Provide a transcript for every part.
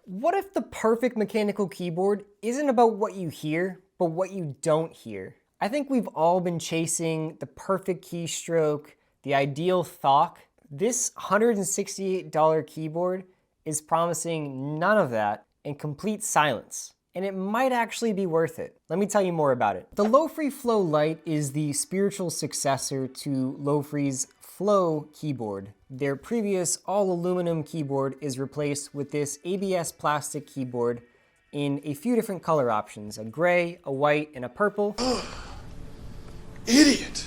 What if the perfect mechanical keyboard isn't about what you hear, but what you don't hear? I think we've all been chasing the perfect keystroke, the ideal thok. This $168 keyboard is promising none of that and complete silence. And it might actually be worth it. Let me tell you more about it. The LoFree Flow Lite is the spiritual successor to LoFree's Flow keyboard. Their previous all aluminum keyboard is replaced with this ABS plastic keyboard in a few different color options, a gray, a white, and a purple. Idiot!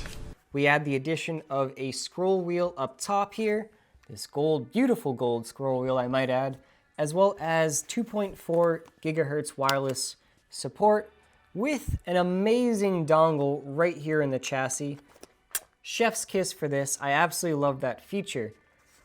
We add the addition of a scroll wheel up top here, this gold, beautiful gold scroll wheel I might add, as well as 2.4 gigahertz wireless support with an amazing dongle right here in the chassis. Chef's kiss for this. I absolutely love that feature.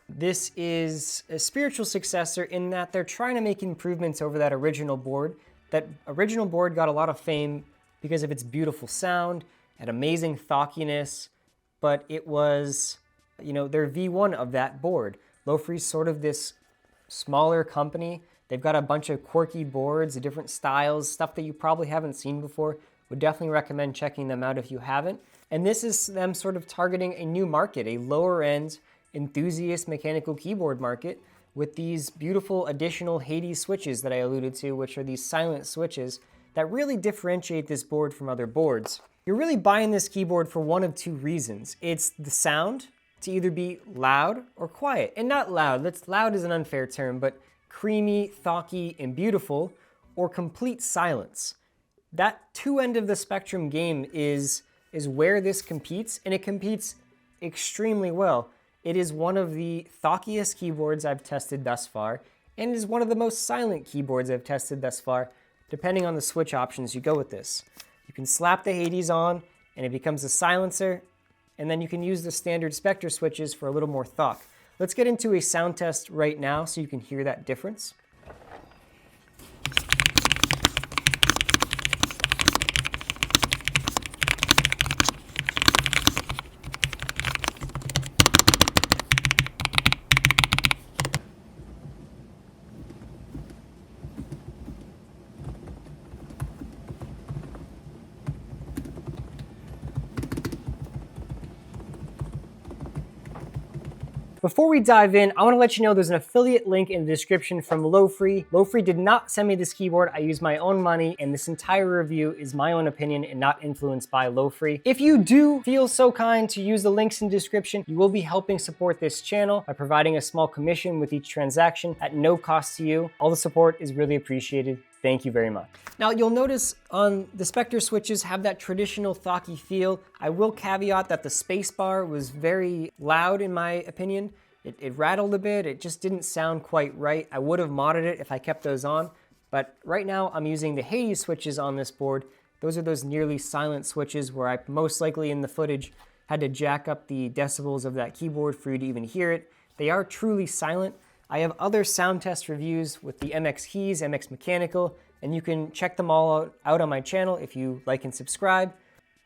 This is a spiritual successor in that they're trying to make improvements over that original board. That original board got a lot of fame because of its beautiful sound and amazing thokiness, but it was, their V1 of that board. LoFree's sort of this smaller company. They've got a bunch of quirky boards, different styles, stuff that you probably haven't seen before. Would definitely recommend checking them out if you haven't. And this is them sort of targeting a new market, a lower end enthusiast mechanical keyboard market with these beautiful additional Hades switches that I alluded to, which are these silent switches that really differentiate this board from other boards. You're really buying this keyboard for one of two reasons. It's the sound, to either be loud or quiet. And not loud, loud is an unfair term, but creamy, thocky, and beautiful, or complete silence. That two end of the spectrum game is where this competes, and it competes extremely well. It is one of the thockiest keyboards I've tested thus far, and it is one of the most silent keyboards I've tested thus far, depending on the switch options you go with this. You can slap the Hades on, and it becomes a silencer, and then you can use the standard Spectre switches for a little more thok. Let's get into a sound test right now so you can hear that difference. Before we dive in, I want to let you know there's an affiliate link in the description from LoFree. LoFree did not send me this keyboard. I used my own money, and this entire review is my own opinion and not influenced by LoFree. If you do feel so kind to use the links in the description, you will be helping support this channel by providing a small commission with each transaction at no cost to you. All the support is really appreciated. Thank you very much. Now you'll notice on the Spectre switches have that traditional thocky feel. I will caveat that the spacebar was very loud in my opinion. It rattled a bit, it just didn't sound quite right. I would have modded it if I kept those on, but right now I'm using the Hades switches on this board. Those are those nearly silent switches where I most likely in the footage had to jack up the decibels of that keyboard for you to even hear it. They are truly silent. I have other sound test reviews with the MX Keys, MX Mechanical, and you can check them all out on my channel if you like and subscribe.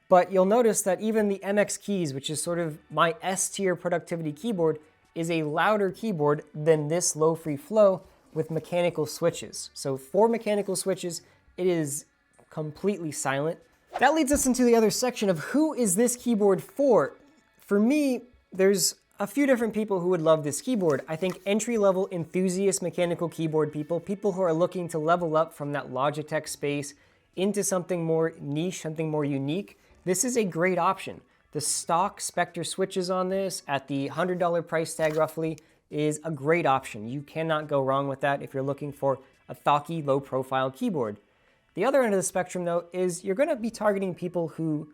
But you'll notice that even the MX Keys, which is sort of my S-tier productivity keyboard, is a louder keyboard than this LoFree Flow with mechanical switches. So for mechanical switches, it is completely silent. That leads us into the other section of who is this keyboard for? For me, there's a few different people who would love this keyboard. I think entry-level enthusiast mechanical keyboard people who are looking to level up from that Logitech space into something more niche, something more unique. This is a great option. The stock Spectre switches on this at the $100 price tag roughly is a great option. You cannot go wrong with that if you're looking for a thocky, low-profile keyboard. The other end of the spectrum though is you're gonna be targeting people who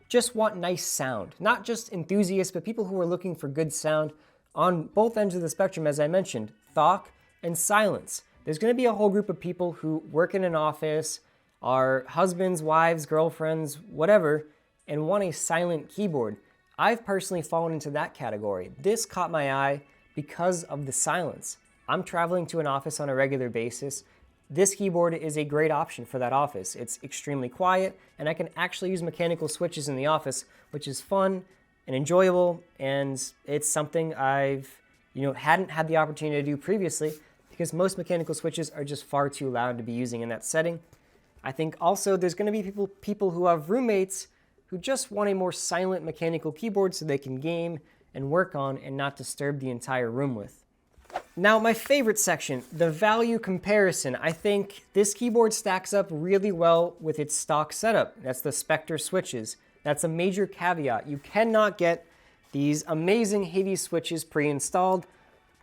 just want nice sound. Not just enthusiasts, but people who are looking for good sound on both ends of the spectrum, as I mentioned, thok and silence. There's gonna be a whole group of people who work in an office, are husbands, wives, girlfriends, whatever, and want a silent keyboard. I've personally fallen into that category. This caught my eye because of the silence. I'm traveling to an office on a regular basis. This keyboard is a great option for that office. It's extremely quiet, and I can actually use mechanical switches in the office, which is fun and enjoyable, and it's something I've hadn't had the opportunity to do previously because most mechanical switches are just far too loud to be using in that setting. I think also there's going to be people who have roommates who just want a more silent mechanical keyboard so they can game and work on and not disturb the entire room with. Now, my favorite section, the value comparison. I think this keyboard stacks up really well with its stock setup. That's the Spectre switches. That's a major caveat. You cannot get these amazing Hades switches pre-installed.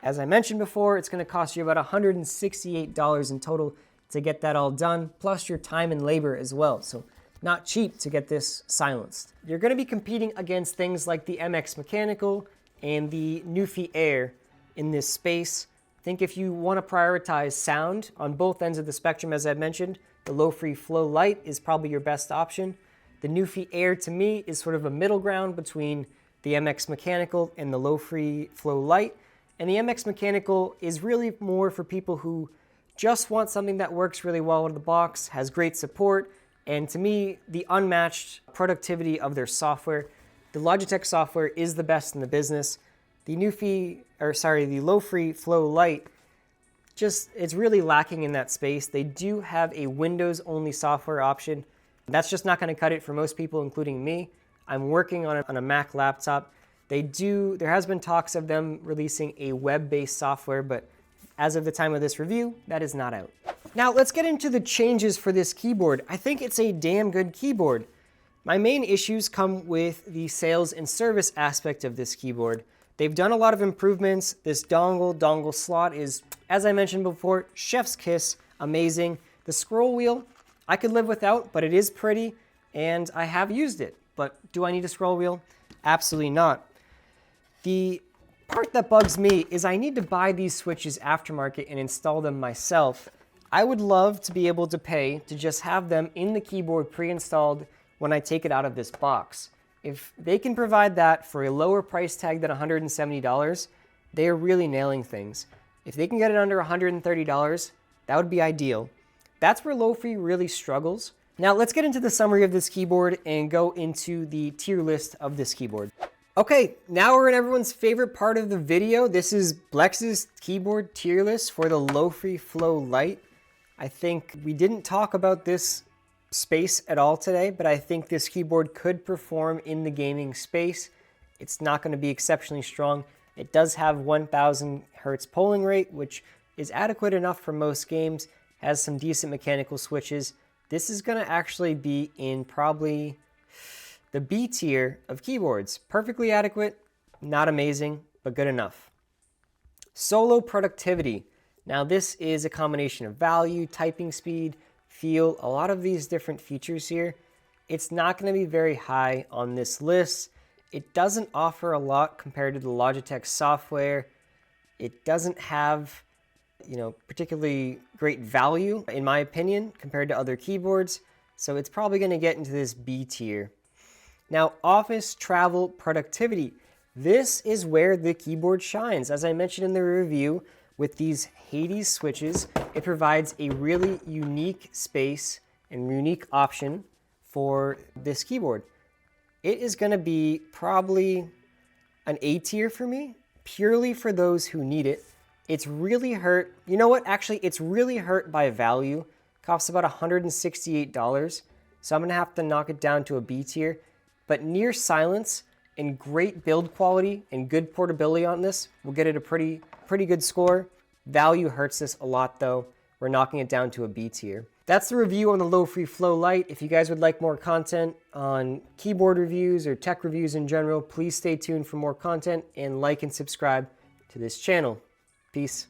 As I mentioned before, it's going to cost you about $168 in total to get that all done, plus your time and labor as well. So not cheap to get this silenced. You're going to be competing against things like the MX Mechanical and the Newfie Air in this space. I think if you want to prioritize sound on both ends of the spectrum, as I mentioned, the LoFree Flow Lite is probably your best option. The Newfie Air, to me, is sort of a middle ground between the MX Mechanical and the LoFree Flow Lite. And the MX Mechanical is really more for people who just want something that works really well out of the box, has great support, and to me, the unmatched productivity of their software. The Logitech software is the best in the business. The LoFree Flow Lite, it's really lacking in that space. They do have a Windows-only software option. That's just not going to cut it for most people, including me. I'm working on a Mac laptop. There has been talks of them releasing a web-based software, but as of the time of this review, that is not out. Now let's get into the changes for this keyboard. I think it's a damn good keyboard. My main issues come with the sales and service aspect of this keyboard. They've done a lot of improvements. This dongle slot is, as I mentioned before, chef's kiss, amazing. The scroll wheel, I could live without, but it is pretty, and I have used it. But do I need a scroll wheel? Absolutely not. The part that bugs me is I need to buy these switches aftermarket and install them myself. I would love to be able to pay to just have them in the keyboard pre-installed when I take it out of this box. If they can provide that for a lower price tag than $170, they are really nailing things. If they can get it under $130, that would be ideal. That's where LoFree really struggles. Now let's get into the summary of this keyboard and go into the tier list of this keyboard. Okay, now we're in everyone's favorite part of the video. This is Blex's keyboard tier list for the LoFree Flow Lite. I think we didn't talk about this space at all today, but I think this keyboard could perform in the gaming space. It's not going to be exceptionally strong. It does have 1000 hertz polling rate, which is adequate enough for most games, has some decent mechanical switches. This is going to actually be in probably the B tier of keyboards. Perfectly adequate, not amazing, but good enough. Solo productivity. Now this is a combination of value, typing speed, feel, a lot of these different features here. It's not going to be very high on this list. It doesn't offer a lot compared to the Logitech software. It doesn't have, particularly great value, in my opinion, compared to other keyboards. So it's probably going to get into this B tier. Now, office travel productivity. This is where the keyboard shines. As I mentioned in the review, with these Hades switches, it provides a really unique space and unique option for this keyboard. It is going to be probably an A tier for me, purely for those who need it. It's really hurt. You know what? Actually, it's really hurt by value. Costs about $168. So I'm going to have to knock it down to a B tier. But near silence and great build quality and good portability on this will get it a pretty good score. Value hurts this a lot though. We're knocking it down to a B tier. That's the review on the LoFree Flow Lite. If you guys would like more content on keyboard reviews or tech reviews in general, please stay tuned for more content and like and subscribe to this channel. Peace.